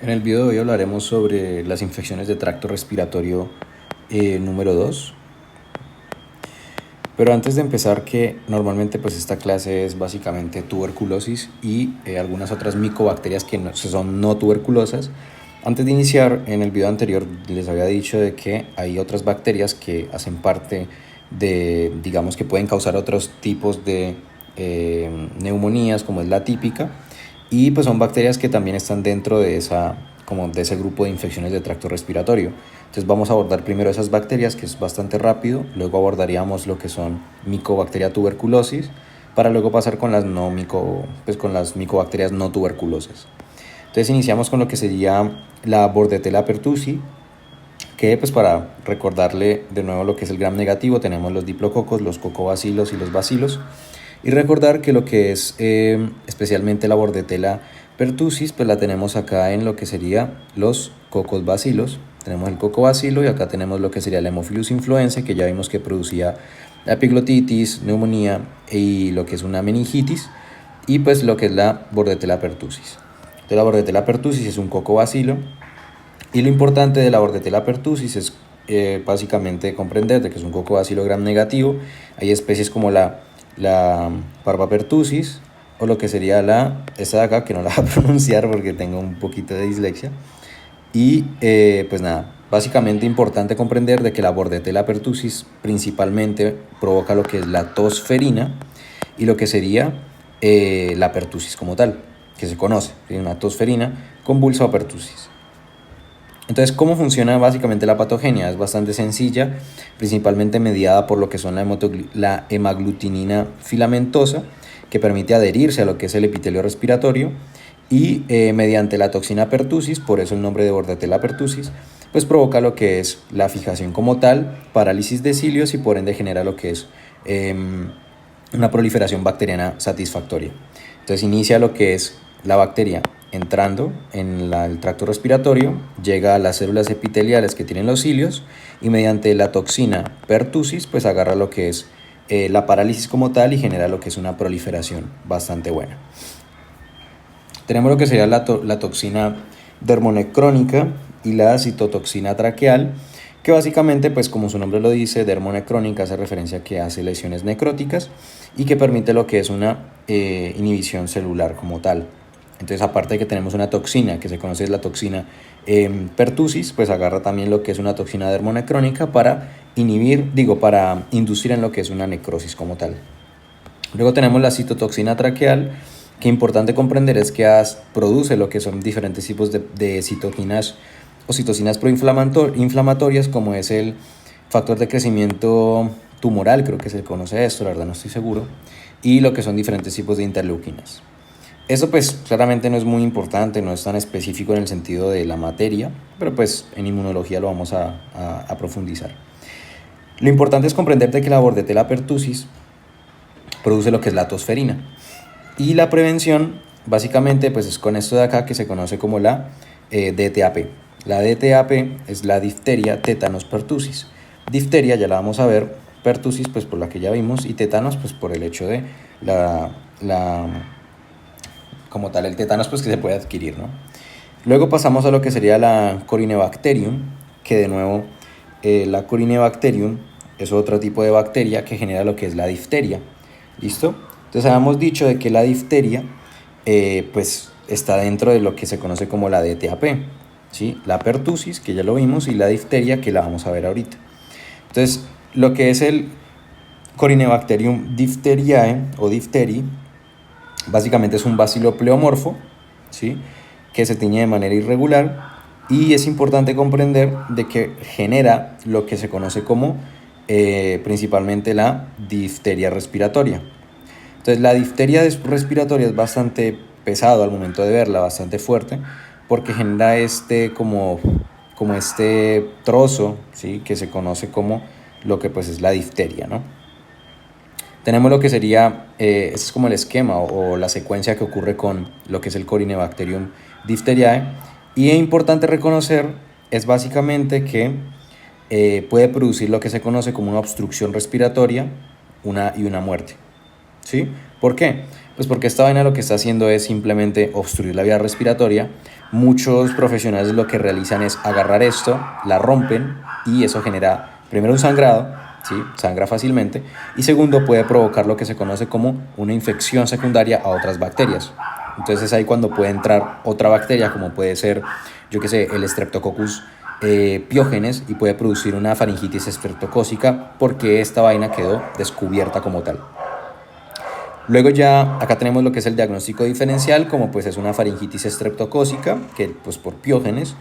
En el video de hoy hablaremos sobre las infecciones de tracto respiratorio número 2. Pero antes de empezar, que normalmente pues esta clase es básicamente tuberculosis y algunas otras micobacterias que son no tuberculosas. Antes de iniciar, en el video anterior les había dicho de que hay otras bacterias que hacen parte de, digamos, que pueden causar otros tipos de neumonías, como es la típica, y pues son bacterias que también están dentro de ese grupo de infecciones de tracto respiratorio. Entonces vamos a abordar primero esas bacterias, que es bastante rápido, luego abordaríamos lo que son Mycobacteria tuberculosis, para luego pasar con las con las micobacterias no tuberculosas. Entonces iniciamos con lo que sería la Bordetella pertussi, que pues para recordarle de nuevo lo que es el gram negativo, tenemos los diplococos, los cocobacilos y los bacilos. Y recordar que lo que es especialmente la Bordetella pertussis, pues la tenemos acá en lo que sería los cocos bacilos. Tenemos el coco bacilo y acá tenemos lo que sería el Haemophilus influenzae, que ya vimos que producía la epiglotitis, neumonía y lo que es una meningitis. Y pues lo que es la Bordetella pertussis. Entonces la Bordetella pertussis es un coco bacilo. Y lo importante de la Bordetella pertussis es básicamente comprender de que es un coco bacilo gram negativo. Hay especies como la Parva pertussis, o lo que sería esta de acá, que no la voy a pronunciar porque tengo un poquito de dislexia. Y pues nada, básicamente importante comprender de que la Bordetella pertussis principalmente provoca lo que es la tosferina y lo que sería la pertussis como tal, que se conoce, una tosferina convulsa o pertussis. Entonces, ¿cómo funciona básicamente la patogenia? Es bastante sencilla, principalmente mediada por lo que son la hemaglutinina filamentosa, que permite adherirse a lo que es el epitelio respiratorio, y mediante la toxina pertussis, por eso el nombre de Bordetella pertussis, pues provoca lo que es la fijación como tal, parálisis de cilios y por ende genera lo que es una proliferación bacteriana satisfactoria. Entonces inicia lo que es la bacteria entrando en el tracto respiratorio, llega a las células epiteliales que tienen los cilios y mediante la toxina pertussis pues agarra lo que es la parálisis como tal y genera lo que es una proliferación bastante buena. Tenemos lo que sería la toxina dermonecrónica y la citotoxina traqueal, que básicamente, pues como su nombre lo dice, dermonecrónica hace referencia a que hace lesiones necróticas y que permite lo que es una inhibición celular como tal. Entonces, aparte de que tenemos una toxina que se conoce es la toxina pertussis, pues agarra también lo que es una toxina dermonecrónica para para inducir en lo que es una necrosis como tal. Luego tenemos la citotoxina traqueal, que importante comprender es que produce lo que son diferentes tipos de citoquinas o citocinas proinflamatorias, como es el factor de crecimiento tumoral, creo que se conoce esto, la verdad no estoy seguro, y lo que son diferentes tipos de interleuquinas. Eso pues claramente no es muy importante, no es tan específico en el sentido de la materia, pero pues en inmunología lo vamos a profundizar. Lo importante es comprender que la Bordetella pertussis produce lo que es la tosferina. Y la prevención, básicamente, pues es con esto de acá que se conoce como la DTaP. La DTaP es la difteria, tétanos, pertussis. Difteria ya la vamos a ver, pertussis pues por la que ya vimos y tétanos pues por el hecho de como tal el tétanos pues que se puede adquirir, ¿no? Luego pasamos a lo que sería la Corynebacterium, que de nuevo la Corynebacterium es otro tipo de bacteria que genera lo que es la difteria. ¿Listo? Entonces habíamos dicho de que la difteria pues está dentro de lo que se conoce como la DTaP, ¿sí? La pertussis, que ya lo vimos, y la difteria, que la vamos a ver ahorita. Entonces, lo que es el Corynebacterium diphtheriae o diphtheri, básicamente es un bacilo pleomorfo, ¿sí? Que se tiñe de manera irregular, y es importante comprender de que genera lo que se conoce como principalmente la difteria respiratoria. Entonces la difteria respiratoria es bastante pesado al momento de verla, bastante fuerte, porque genera como este trozo, ¿sí? Que se conoce como lo que pues es la difteria, ¿no? Tenemos lo que sería, este es como el esquema o la secuencia que ocurre con lo que es el Corynebacterium diphtheriae, y es importante reconocer es básicamente que puede producir lo que se conoce como una obstrucción respiratoria y una muerte. ¿Sí? ¿Por qué? Pues porque esta vaina lo que está haciendo es simplemente obstruir la vía respiratoria. Muchos profesionales lo que realizan es agarrar esto, la rompen y eso genera primero un sangrado, ¿sí? Sangra fácilmente, y segundo puede provocar lo que se conoce como una infección secundaria a otras bacterias. Entonces es ahí cuando puede entrar otra bacteria, como puede ser, yo qué sé, el Streptococcus piógenes, y puede producir una faringitis estreptocócica porque esta vaina quedó descubierta como tal. Luego ya acá tenemos lo que es el diagnóstico diferencial, como pues es una faringitis estreptocócica, que pues por piógenes,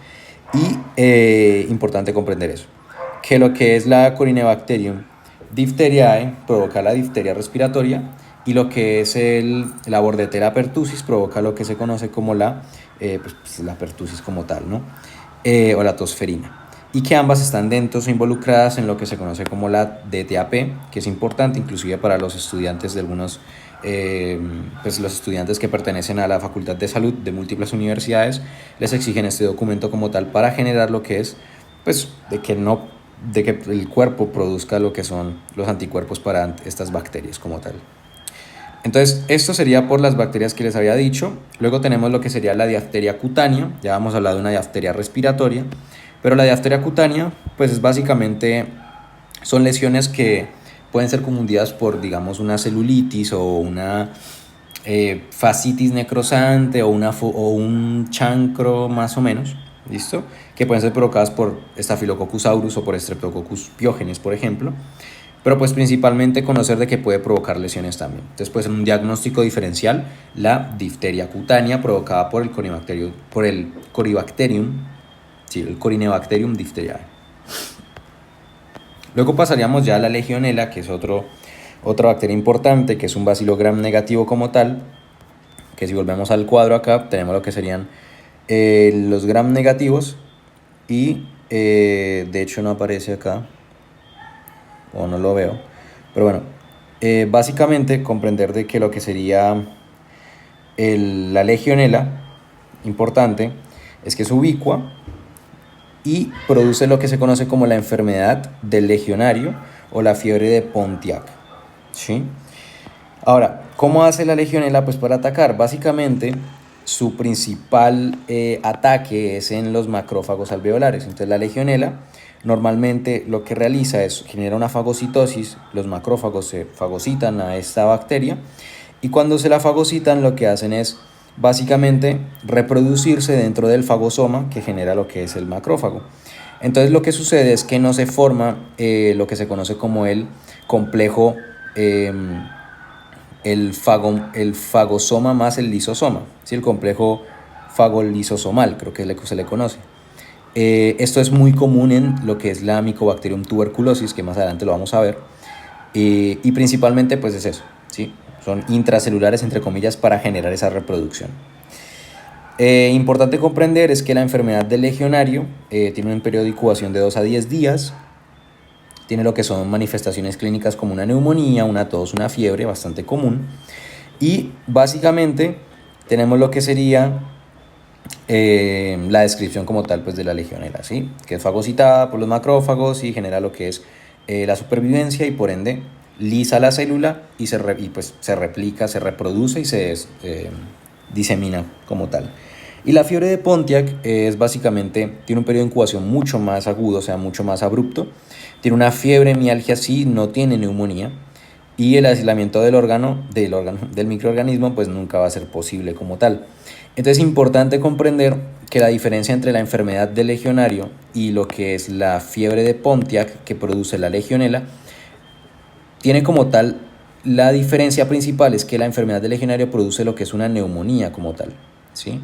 y importante comprender eso, que lo que es la Corynebacterium diphtheriae provoca la difteria respiratoria, y lo que es la Bordetella pertussis provoca lo que se conoce como la pertussis como tal, ¿no? O la tosferina. Y que ambas están dentro o involucradas en lo que se conoce como la DTaP, que es importante inclusive para los estudiantes de algunos, pues los estudiantes que pertenecen a la Facultad de Salud de múltiples universidades, les exigen este documento como tal para generar lo que es, pues, de que el cuerpo produzca lo que son los anticuerpos para estas bacterias como tal. Entonces, esto sería por las bacterias que les había dicho. Luego tenemos lo que sería la diafteria cutánea. Ya hemos hablado de una diafteria respiratoria, pero la diafteria cutánea, pues es básicamente, son lesiones que pueden ser confundidas por, digamos, una celulitis o una fascitis necrosante o un chancro más o menos, ¿listo? Que pueden ser provocadas por Staphylococcus aureus o por Streptococcus pyogenes, por ejemplo. Pero pues principalmente conocer de que puede provocar lesiones también. Entonces puede ser un diagnóstico diferencial, la difteria cutánea provocada por el Corynebacterium, sí, el Corynebacterium diphtheriae. Luego pasaríamos ya a la Legionella, que es otra bacteria importante, que es un bacilo gram negativo como tal, que si volvemos al cuadro acá, tenemos lo que serían los gram negativos, y de hecho no aparece acá, o no lo veo, pero bueno, básicamente comprender de que lo que sería la Legionella, importante, es que es ubicua y produce lo que se conoce como la enfermedad del legionario o la fiebre de Pontiac, ¿sí? Ahora, ¿cómo hace la Legionella? Pues para atacar, básicamente su principal ataque es en los macrófagos alveolares. Entonces la Legionella normalmente lo que realiza es genera una fagocitosis, los macrófagos se fagocitan a esta bacteria, y cuando se la fagocitan lo que hacen es básicamente reproducirse dentro del fagosoma que genera lo que es el macrófago. Entonces lo que sucede es que no se forma lo que se conoce como el complejo, el fagosoma más el lisosoma, ¿sí? El complejo fagolisosomal, creo que se le conoce. Esto es muy común en lo que es la Mycobacterium tuberculosis, que más adelante lo vamos a ver, y principalmente pues es eso, ¿sí? Son intracelulares, entre comillas, para generar esa reproducción. Importante comprender es que la enfermedad del legionario tiene un periodo de incubación de 2 a 10 días, tiene lo que son manifestaciones clínicas como una neumonía, una tos, una fiebre, bastante común, y básicamente tenemos lo que sería la descripción como tal pues de la legionela, ¿sí? Que es fagocitada por los macrófagos y genera lo que es la supervivencia, y por ende lisa la célula y pues se replica, se reproduce y se disemina como tal. Y la fiebre de Pontiac es básicamente, tiene un periodo de incubación mucho más agudo, o sea, mucho más abrupto. Tiene una fiebre, mialgia, sí, no tiene neumonía. Y el aislamiento del microorganismo pues nunca va a ser posible como tal. Entonces es importante comprender que la diferencia entre la enfermedad del legionario y lo que es la fiebre de Pontiac que produce la legionela tiene como tal, la diferencia principal es que la enfermedad del legionario produce lo que es una neumonía como tal, ¿sí?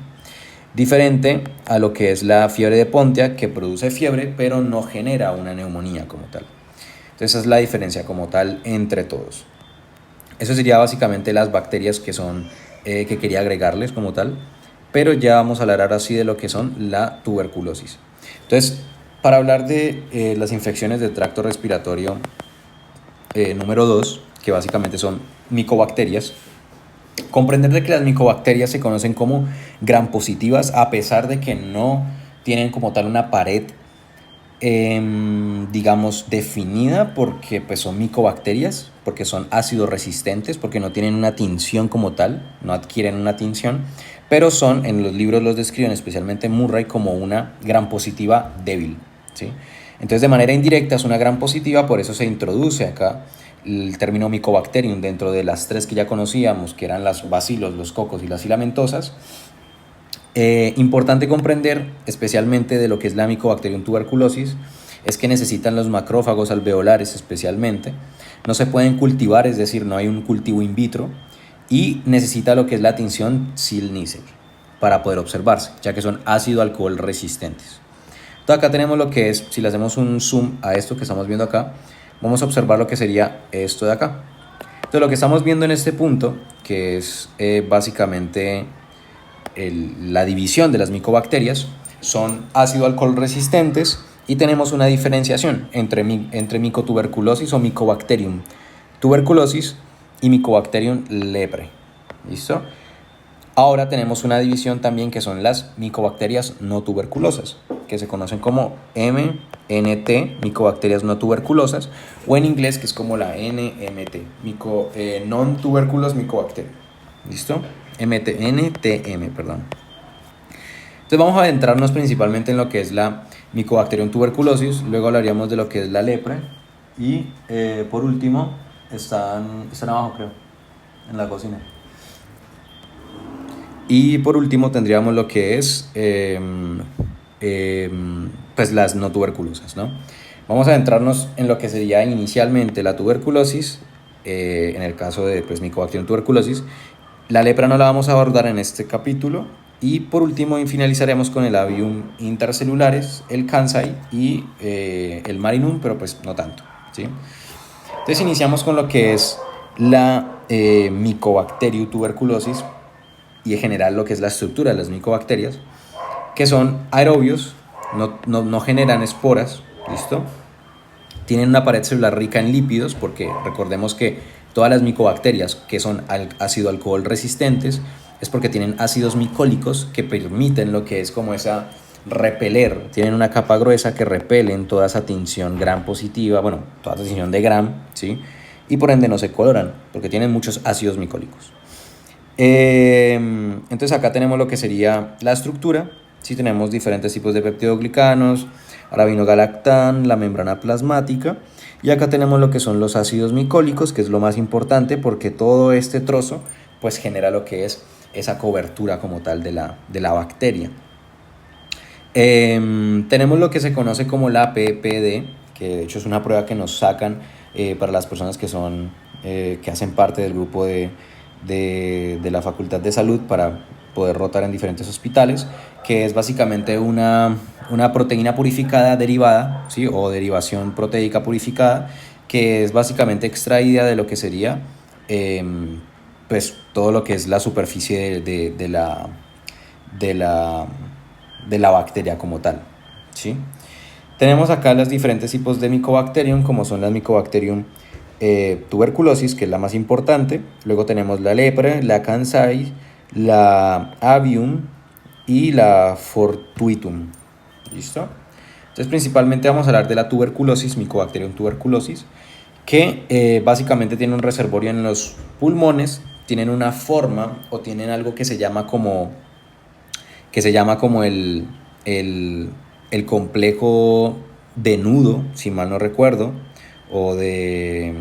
Diferente a lo que es la fiebre de Pontiac, que produce fiebre pero no genera una neumonía como tal. Entonces esa es la diferencia como tal entre todos. Eso sería básicamente las bacterias que son, que quería agregarles como tal, pero ya vamos a hablar ahora sí de lo que son la tuberculosis. Entonces, para hablar de las infecciones del tracto respiratorio, número 2, que básicamente son micobacterias, comprender de que las micobacterias se conocen como gram positivas a pesar de que no tienen como tal una pared digamos definida, porque pues son micobacterias, porque son ácidos resistentes, porque no tienen una tinción como tal, no adquieren una tinción, pero son, en los libros los describen, especialmente Murray, como una gram positiva débil, ¿sí? Entonces, de manera indirecta es una gram positiva, por eso se introduce acá el término Mycobacterium dentro de las tres que ya conocíamos, que eran las bacilos, los cocos y las filamentosas. Importante comprender, especialmente de lo que es la Mycobacterium tuberculosis, es que necesitan los macrófagos alveolares especialmente, no se pueden cultivar, es decir, no hay un cultivo in vitro, y necesita lo que es la tinción Sil-Neissery para poder observarse, ya que son ácido-alcohol resistentes. Entonces acá tenemos lo que es, si le hacemos un zoom a esto que estamos viendo acá, vamos a observar lo que sería esto de acá. Entonces lo que estamos viendo en este punto, que es básicamente la división de las micobacterias, son ácido-alcohol resistentes y tenemos una diferenciación entre micotuberculosis o Mycobacterium tuberculosis y Mycobacterium leprae. ¿Listo? Ahora tenemos una división también que son las micobacterias no tuberculosas, que se conocen como MNT, micobacterias no tuberculosas, o en inglés que es como la NMT, non-tuberculous mycobacterium. ¿Listo? NTM, perdón. Entonces vamos a adentrarnos principalmente en lo que es la Mycobacterium tuberculosis, luego hablaríamos de lo que es la lepra y por último están abajo, creo, en la cocina. Y por último tendríamos lo que es pues las no tuberculosas, ¿no? Vamos a adentrarnos en lo que sería inicialmente la tuberculosis, en el caso de pues, Mycobacterium tuberculosis. La lepra no la vamos a abordar en este capítulo. Y por último finalizaremos con el Avium intercelulares, el Kansai y el Marinum, pero pues no tanto, ¿sí? Entonces iniciamos con lo que es la Mycobacterium tuberculosis y en general lo que es la estructura de las micobacterias, que son aerobios, no generan esporas, ¿listo? Tienen una pared celular rica en lípidos, porque recordemos que todas las micobacterias que son ácido-alcohol resistentes es porque tienen ácidos micólicos que permiten lo que es como esa repeler, tienen una capa gruesa que repelen toda esa tinción gram positiva, bueno, toda esa tinción de gram, ¿sí? Y por ende no se coloran, porque tienen muchos ácidos micólicos. Entonces acá tenemos lo que sería la estructura. Sí, tenemos diferentes tipos de peptidoglicanos, arabinogalactán, la membrana plasmática, y acá tenemos lo que son los ácidos micólicos, que es lo más importante porque todo este trozo pues genera lo que es esa cobertura como tal de la bacteria. Tenemos lo que se conoce como la PPD, que de hecho es una prueba que nos sacan para las personas que son que hacen parte del grupo de la Facultad de Salud para poder rotar en diferentes hospitales, que es básicamente una proteína purificada derivada, ¿sí? O derivación proteica purificada, que es básicamente extraída de lo que sería pues todo lo que es la superficie de la bacteria como tal, ¿sí? Tenemos acá los diferentes tipos de Mycobacterium, como son las Mycobacterium tuberculosis, que es la más importante. Luego tenemos la lepra, la Kansai, la Avium y la Fortuitum. ¿Listo? Entonces principalmente vamos a hablar de la tuberculosis, Mycobacterium tuberculosis, que básicamente tiene un reservorio en los pulmones, tienen una forma o tienen algo que se llama como el complejo de nudo, si mal no recuerdo, o de...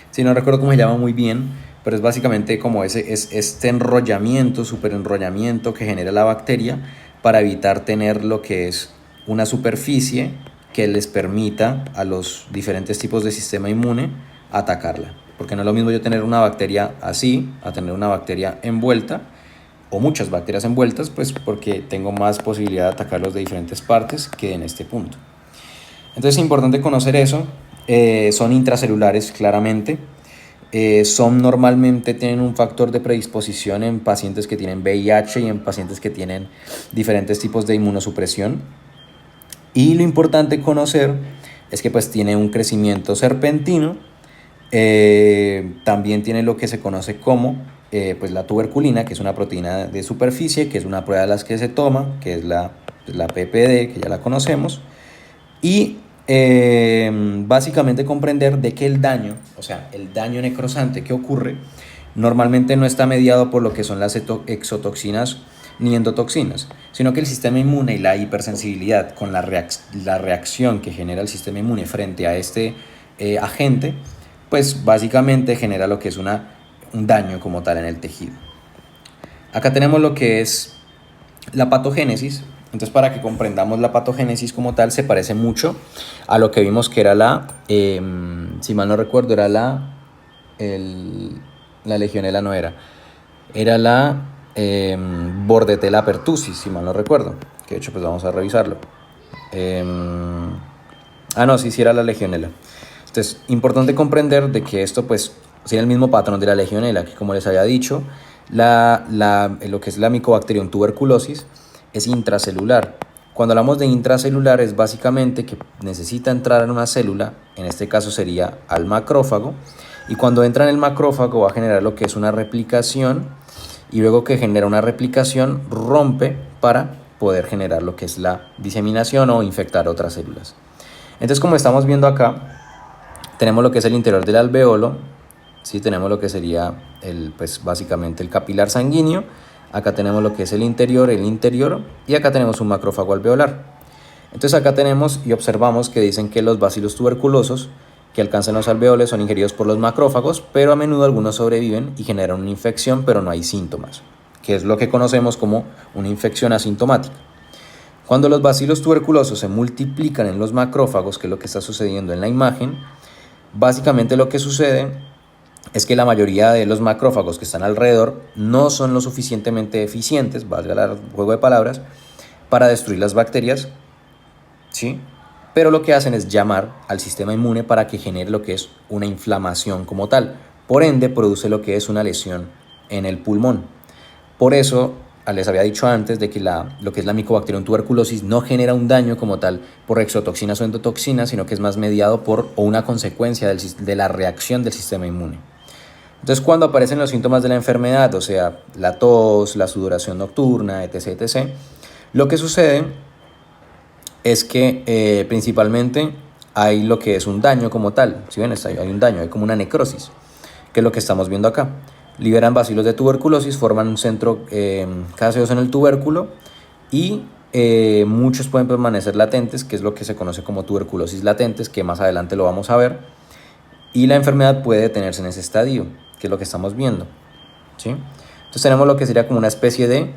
sí, no recuerdo cómo se llama muy bien, pero es básicamente como este enrollamiento, superenrollamiento que genera la bacteria para evitar tener lo que es una superficie que les permita a los diferentes tipos de sistema inmune atacarla. Porque no es lo mismo yo tener una bacteria así a tener una bacteria envuelta o muchas bacterias envueltas, pues porque tengo más posibilidad de atacarlos de diferentes partes que en este punto. Entonces es importante conocer eso. Son intracelulares claramente. Normalmente tienen un factor de predisposición en pacientes que tienen VIH y en pacientes que tienen diferentes tipos de inmunosupresión. Y lo importante conocer es que pues tiene un crecimiento serpentino. También tiene lo que se conoce como pues la tuberculina, que es una proteína de superficie, que es una prueba de las que se toma, que es la PPD, que ya la conocemos. Y básicamente comprender de que el daño, o sea, el daño necrosante que ocurre, normalmente no está mediado por lo que son las exotoxinas ni endotoxinas, sino que el sistema inmune y la hipersensibilidad con la reacción que genera el sistema inmune frente a este agente, pues básicamente genera lo que es un daño como tal en el tejido. Acá tenemos lo que es la patogénesis. Entonces, para que comprendamos la patogénesis como tal, se parece mucho a lo que vimos que era si mal no recuerdo, era la legionela no era la Bordetella pertussis, si mal no recuerdo, que de hecho pues vamos a revisarlo. No, sí era la legionela. Entonces, importante comprender de que esto pues tiene el mismo patrón de la legionela, que como les había dicho, lo que es la Mycobacterium tuberculosis es intracelular. Cuando hablamos de intracelular es básicamente que necesita entrar en una célula, en este caso sería al macrófago, y cuando entra en el macrófago va a generar lo que es una replicación, y luego que genera una replicación rompe para poder generar lo que es la diseminación o infectar otras células. Entonces, como estamos viendo acá, tenemos lo que es el interior del alveolo, ¿sí? Tenemos lo que sería pues básicamente el capilar sanguíneo. Acá tenemos lo que es el interior, y acá tenemos un macrófago alveolar. Entonces acá tenemos y observamos que dicen que los bacilos tuberculosos que alcanzan los alveoles son ingeridos por los macrófagos, pero a menudo algunos sobreviven y generan una infección, pero no hay síntomas, que es lo que conocemos como una infección asintomática. Cuando los bacilos tuberculosos se multiplican en los macrófagos, que es lo que está sucediendo en la imagen, básicamente lo que sucede es que la mayoría de los macrófagos que están alrededor no son lo suficientemente eficientes, valga el juego de palabras, para destruir las bacterias, ¿sí? Pero lo que hacen es llamar al sistema inmune para que genere lo que es una inflamación como tal. Por ende, produce lo que es una lesión en el pulmón. Por eso, les había dicho antes de que lo que es la Mycobacterium tuberculosis no genera un daño como tal por exotoxinas o endotoxinas, sino que es más mediado por o una consecuencia de la reacción del sistema inmune. Entonces, cuando aparecen los síntomas de la enfermedad, o sea, la tos, la sudoración nocturna, etc., etc., lo que sucede es que principalmente hay lo que es un daño como tal. ¿Sí ven? Hay un daño, hay como una necrosis, que es lo que estamos viendo acá. Liberan bacilos de tuberculosis, forman un centro gaseoso en el tubérculo y muchos pueden permanecer latentes, que es lo que se conoce como tuberculosis latentes, que más adelante lo vamos a ver. Y la enfermedad puede detenerse en ese estadio, que es lo que estamos viendo, ¿sí? Entonces tenemos lo que sería como una especie de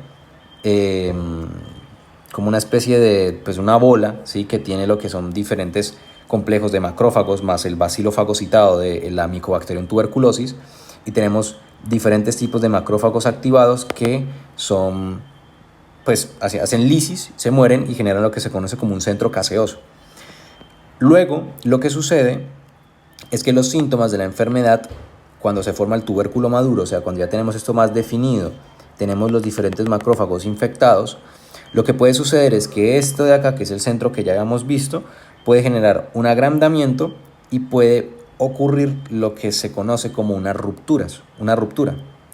pues una bola, ¿sí? Que tiene lo que son diferentes complejos de macrófagos más el bacilo fagocitado de la Mycobacterium tuberculosis, y tenemos diferentes tipos de macrófagos activados que son, pues hacen lisis, se mueren y generan lo que se conoce como un centro gaseoso. Luego lo que sucede es que los síntomas de la enfermedad, cuando se forma el tubérculo maduro, o sea, cuando ya tenemos esto más definido, tenemos los diferentes macrófagos infectados, lo que puede suceder es que esto de acá, que es el centro que ya habíamos visto, puede generar un agrandamiento y puede ocurrir lo que se conoce como una ruptura,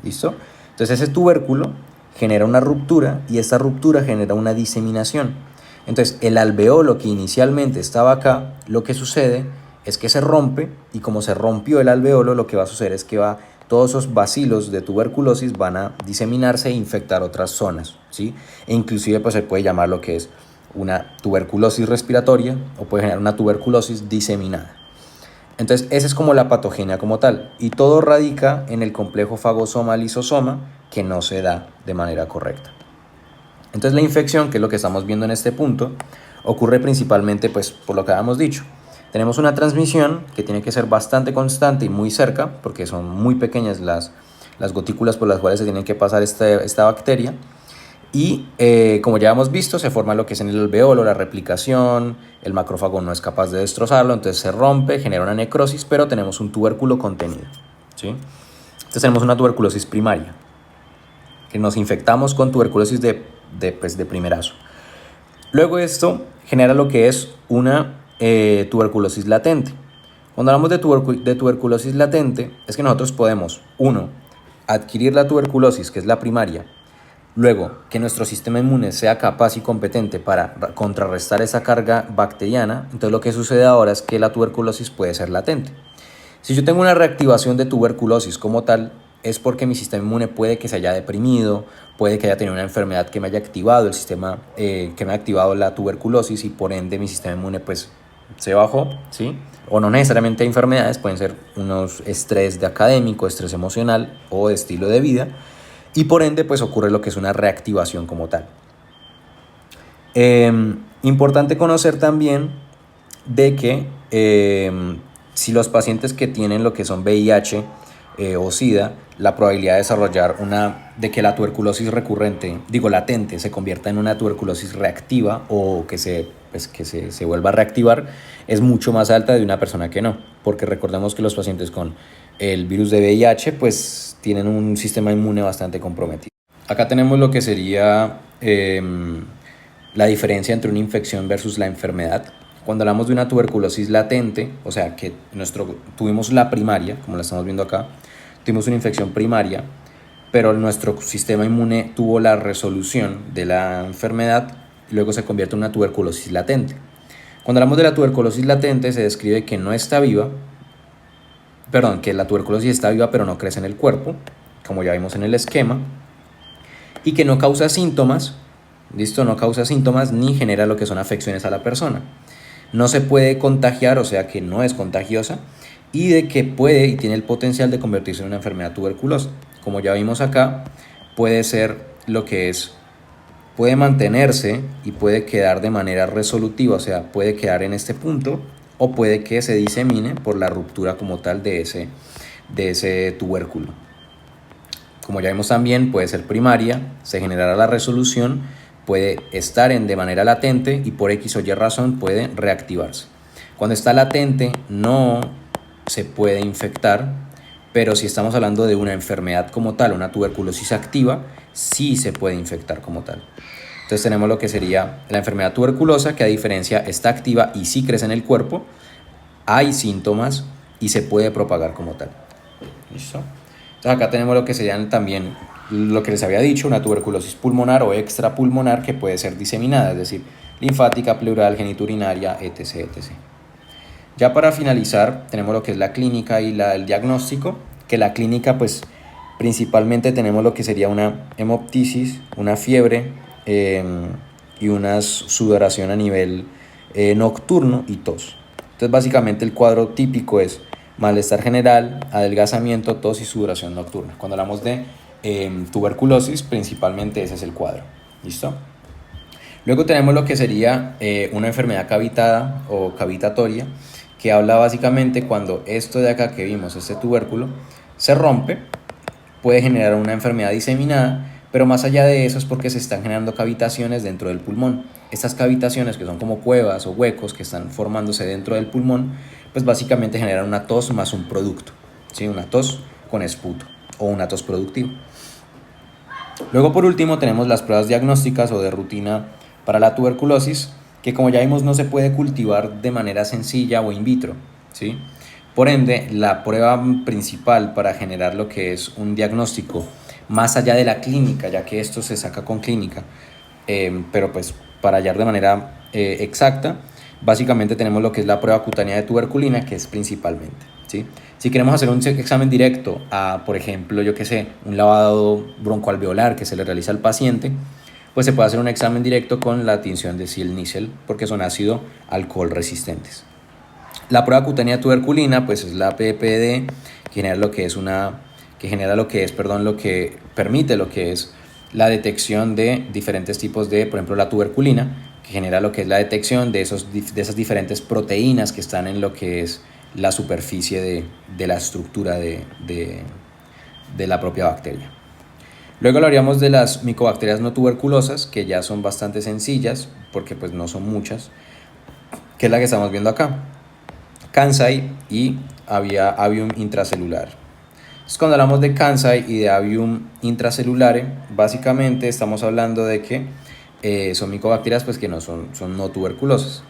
¿listo? Entonces ese tubérculo genera una ruptura y esta ruptura genera una diseminación. Entonces el alveolo que inicialmente estaba acá, lo que sucede es que se rompe, y como se rompió el alveolo, lo que va a suceder es que todos esos bacilos de tuberculosis van a diseminarse e infectar otras zonas, ¿sí? E inclusive pues se puede llamar lo que es una tuberculosis respiratoria o puede generar una tuberculosis diseminada. Entonces esa es como la patogenia como tal, y todo radica en el complejo fagosoma-lisosoma que no se da de manera correcta. Entonces la infección, que es lo que estamos viendo en este punto, ocurre principalmente pues por lo que habíamos dicho. Tenemos una transmisión que tiene que ser bastante constante y muy cerca, porque son muy pequeñas las gotículas por las cuales se tiene que pasar esta bacteria. Y como ya hemos visto, se forma lo que es en el alveolo, la replicación, el macrófago no es capaz de destrozarlo, entonces se rompe, genera una necrosis, pero tenemos un tubérculo contenido, ¿sí? Entonces tenemos una tuberculosis primaria, que nos infectamos con tuberculosis de primerazo. Luego esto genera lo que es una tuberculosis latente. Cuando hablamos de tuberculosis latente, es que nosotros podemos, 1, adquirir la tuberculosis, que es la primaria, Luego, que nuestro sistema inmune sea capaz y competente para contrarrestar esa carga bacteriana, entonces lo que sucede ahora es que la tuberculosis puede ser latente. Si yo tengo una reactivación de tuberculosis como tal, es porque mi sistema inmune puede que se haya deprimido, puede que haya tenido una enfermedad que me haya activado el sistema, que me haya activado la tuberculosis y por ende mi sistema inmune pues se bajó, ¿sí? O no necesariamente enfermedades, pueden ser unos estrés de académico, estrés emocional o de estilo de vida y por ende pues ocurre lo que es una reactivación como tal. Importante conocer también de que si los pacientes que tienen lo que son VIH o SIDA, la probabilidad de desarrollar de que la tuberculosis recurrente, digo latente, se convierta en una tuberculosis reactiva o que se vuelva a reactivar es mucho más alta de una persona que no, porque recordemos que los pacientes con el virus de VIH pues tienen un sistema inmune bastante comprometido. Acá tenemos lo que sería la diferencia entre una infección versus la enfermedad. Cuando hablamos de una tuberculosis latente, o sea que tuvimos la primaria, como la estamos viendo acá, tuvimos una infección primaria, pero nuestro sistema inmune tuvo la resolución de la enfermedad y luego se convierte en una tuberculosis latente. Cuando hablamos de la tuberculosis latente se describe que no está viva, que la tuberculosis está viva pero no crece en el cuerpo, como ya vimos en el esquema, y que no causa síntomas, ¿listo? No causa síntomas ni genera lo que son afecciones a la persona. No se puede contagiar, o sea que no es contagiosa, y de que puede y tiene el potencial de convertirse en una enfermedad tuberculosa. Como ya vimos acá, puede ser lo que es, puede mantenerse y puede quedar de manera resolutiva, o sea, puede quedar en este punto o puede que se disemine por la ruptura como tal de ese tubérculo. Como ya vimos también, puede ser primaria, se generará la resolución, puede estar de manera latente y por X o Y razón puede reactivarse. Cuando está latente no se puede infectar, pero si estamos hablando de una enfermedad como tal, una tuberculosis activa, sí se puede infectar como tal. Entonces tenemos lo que sería la enfermedad tuberculosa, que a diferencia está activa y sí crece en el cuerpo, hay síntomas y se puede propagar como tal. ¿Listo? Entonces acá tenemos lo que serían también lo que les había dicho, una tuberculosis pulmonar o extrapulmonar que puede ser diseminada, es decir, linfática, pleural, genitourinaria, etc. Ya para finalizar tenemos lo que es la clínica y el diagnóstico, que la clínica pues principalmente tenemos lo que sería una hemoptisis, una fiebre y una sudoración a nivel nocturno y tos. Entonces básicamente el cuadro típico es malestar general, adelgazamiento, tos y sudoración nocturna. Cuando hablamos de tuberculosis, principalmente ese es el cuadro. ¿Listo? Luego tenemos lo que sería una enfermedad cavitada o cavitatoria, que habla básicamente cuando esto de acá que vimos, este tubérculo, se rompe, puede generar una enfermedad diseminada, pero más allá de eso es porque se están generando cavitaciones dentro del pulmón. Estas cavitaciones, que son como cuevas o huecos que están formándose dentro del pulmón, pues básicamente generan una tos más un producto, ¿sí? Una tos con esputo o una tos productiva. Luego, por último, tenemos las pruebas diagnósticas o de rutina para la tuberculosis, que como ya vimos no se puede cultivar de manera sencilla o in vitro, ¿sí? Por ende, la prueba principal para generar lo que es un diagnóstico más allá de la clínica, ya que esto se saca con clínica, pero pues para hallar de manera exacta, básicamente tenemos lo que es la prueba cutánea de tuberculina, que es principalmente, ¿sí? Si queremos hacer un examen directo a, por ejemplo, yo qué sé, un lavado broncoalveolar que se le realiza al paciente, pues se puede hacer un examen directo con la tinción de Ziel-Nissel, porque son ácido alcohol resistentes. La prueba cutánea de tuberculina, pues es la PPD, que genera lo que permite lo que es la detección de diferentes tipos de, por ejemplo, la tuberculina, que genera lo que es la detección de esas diferentes proteínas que están en lo que es la superficie de la estructura de la propia bacteria. Luego hablaríamos de las micobacterias no tuberculosas, que ya son bastante sencillas, porque pues no son muchas, que es la que estamos viendo acá. Kansai y Avium intracellular. Entonces, cuando hablamos de Kansai y de Avium intracellular, básicamente estamos hablando de que son micobacterias pues, que son no tuberculosas.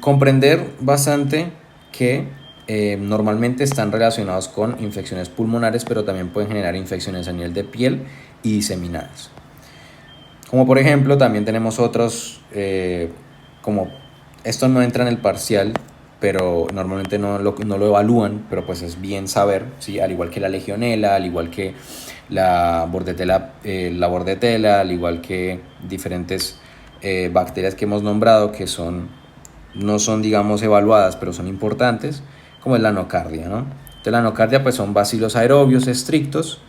Comprender bastante que normalmente están relacionados con infecciones pulmonares, pero también pueden generar infecciones a nivel de piel y diseminadas. Como por ejemplo, también tenemos otros, como esto no entra en el parcial, pero normalmente no lo evalúan, pero pues es bien saber, ¿sí? Al igual que la legionela, al igual que la bordetela, al igual que diferentes bacterias que hemos nombrado que no son, digamos, evaluadas, pero son importantes, como es la nocardia, ¿no? Entonces la nocardia pues son bacilos aerobios estrictos,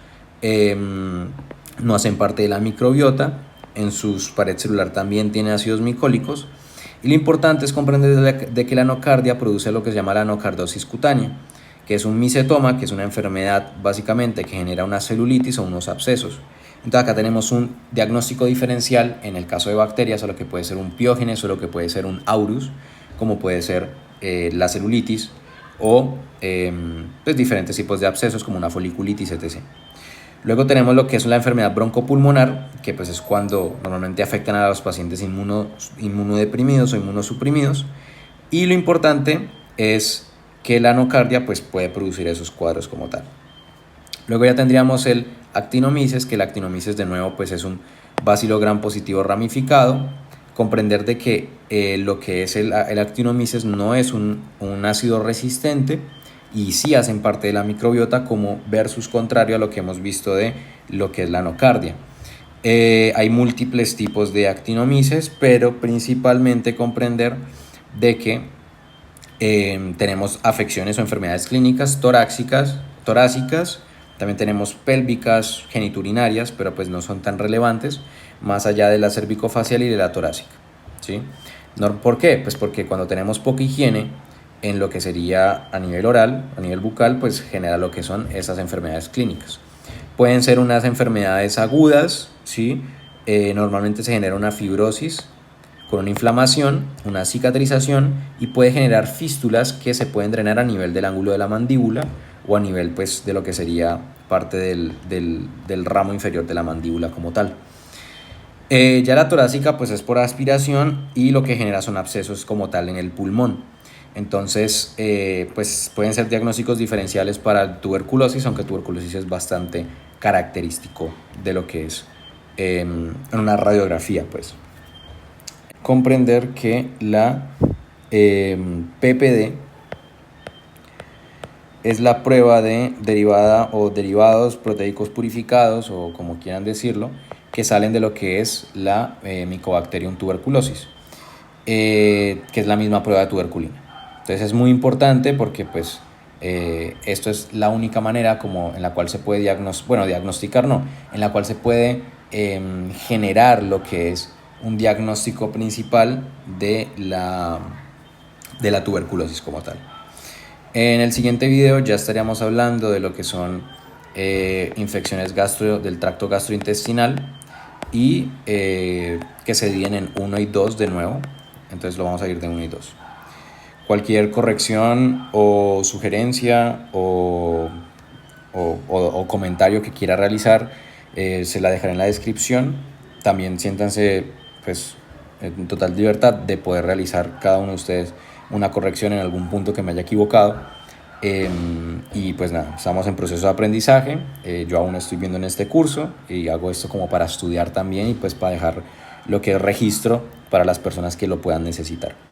no hacen parte de la microbiota, en su pared celular también tiene ácidos micólicos, y lo importante es comprender de que la nocardia produce lo que se llama la nocardosis cutánea, que es un micetoma, que es una enfermedad básicamente que genera una celulitis o unos abscesos. Entonces acá tenemos un diagnóstico diferencial en el caso de bacterias, o lo que puede ser un piógenes o lo que puede ser un aureus, como puede ser la celulitis o pues diferentes tipos de abscesos como una foliculitis, etc. Luego tenemos lo que es la enfermedad broncopulmonar, que pues es cuando normalmente afectan a los pacientes inmunodeprimidos o inmunosuprimidos. Y lo importante es que la nocardia pues puede producir esos cuadros como tal. Luego ya tendríamos el actinomyces, que el actinomyces de nuevo pues es un bacilo gram positivo ramificado. Comprender de que lo que es el actinomyces no es un ácido resistente, y sí hacen parte de la microbiota, como versus contrario a lo que hemos visto de lo que es la nocardia. Hay múltiples tipos de actinomyces, pero principalmente comprender de que tenemos afecciones o enfermedades clínicas torácicas, también tenemos pélvicas, geniturinarias, pero pues no son tan relevantes, más allá de la cervicofacial y de la torácica, ¿sí? ¿Por qué? Pues porque cuando tenemos poca higiene en lo que sería a nivel oral, a nivel bucal, pues genera lo que son esas enfermedades clínicas. Pueden ser unas enfermedades agudas, ¿sí? Normalmente se genera una fibrosis con una inflamación, una cicatrización, y puede generar fístulas que se pueden drenar a nivel del ángulo de la mandíbula o a nivel pues de lo que sería parte del ramo inferior de la mandíbula como tal. Ya la torácica pues es por aspiración y lo que genera son abscesos como tal en el pulmón. Entonces pues pueden ser diagnósticos diferenciales para tuberculosis, aunque tuberculosis es bastante característico de lo que es en una radiografía. Pues comprender que la PPD es la prueba de derivada o derivados proteicos purificados, o como quieran decirlo, que salen de lo que es la Mycobacterium tuberculosis, que es la misma prueba de tuberculina. Entonces es muy importante porque pues esto es la única manera como en la cual se puede diagnosticar no, en la cual se puede generar lo que es un diagnóstico principal de la tuberculosis como tal. En el siguiente video ya estaríamos hablando de lo que son infecciones del tracto gastrointestinal y que se dividen en 1 y 2 de nuevo. Entonces lo vamos a ir de 1 y 2. Cualquier corrección o sugerencia o comentario que quiera realizar, se la dejaré en la descripción. También siéntanse pues en total libertad de poder realizar cada uno de ustedes una corrección en algún punto que me haya equivocado. Y pues nada, estamos en proceso de aprendizaje. Yo aún estoy viendo en este curso y hago esto como para estudiar también y pues para dejar lo que es registro para las personas que lo puedan necesitar.